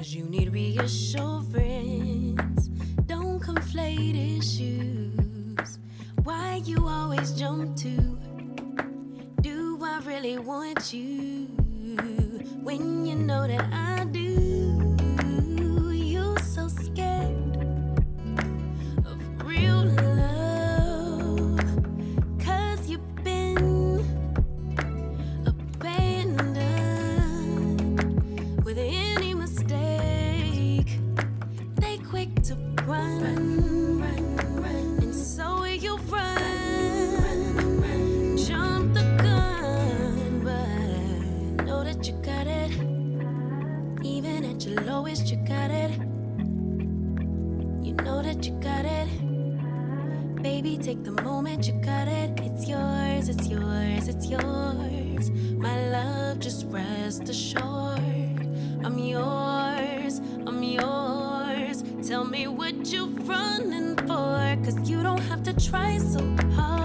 'cause you need reassurance. Don't conflate issues. Why you always jump to, do I really want you when you know that I do? You so scared of real love, 'cause you've been abandoned with any mistake. They quick to run, and so you run, jump the gun, but know that you got it. Even at your lowest, you got it. You know that you got it. Baby, take the moment, you got it. It's yours, it's yours, it's yours. My love, just rest assured. I'm yours, I'm yours. Tell me what you running for, 'cause you don't have to try so hard.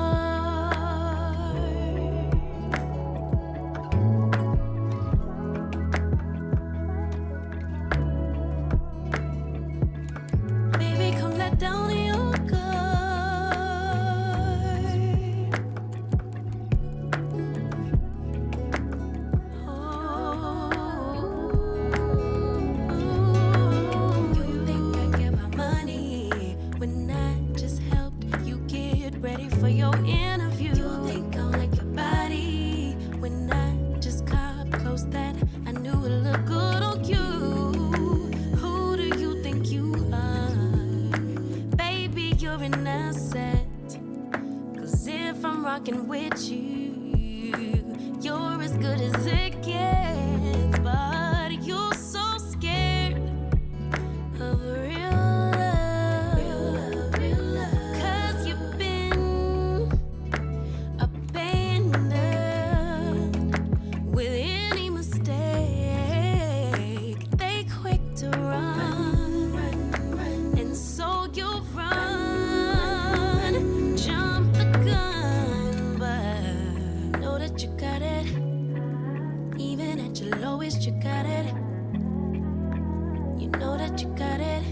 Baby, come let down your guard. You think I care about money when I just helped you get ready for your interview? You think I like your body when I just got close that I knew it looked good on you? Who do you think you are? Baby, you're an asset, 'cause if I'm rocking with you, you're as good as it gets. But you're so scared of real love, 'cause you've been abandoned with any mistake. They quick to run, and so you run, jump the gun, but know that you got it. Even at your lowest, you got it. You know that you got it.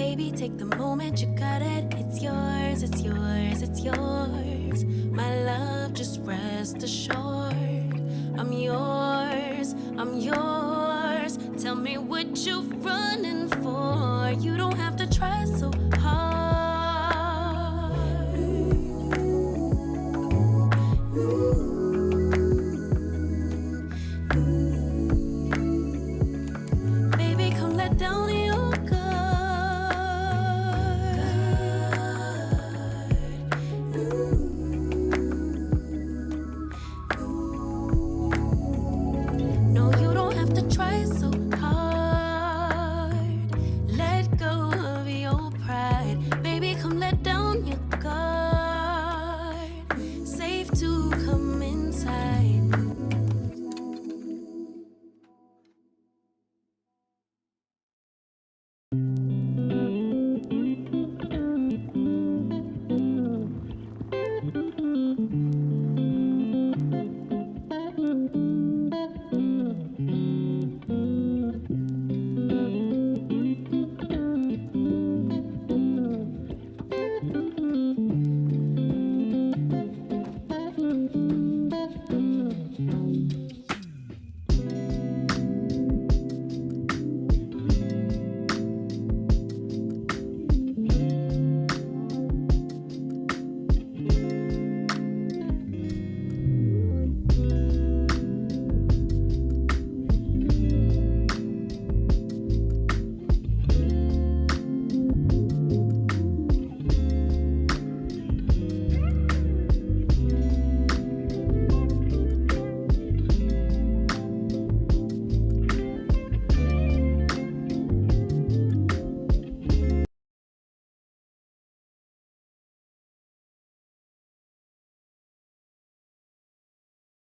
Baby, take the moment, you got it. It's yours, it's yours, it's yours. My love, just rest assured. I'm yours, I'm yours. Tell me what you've run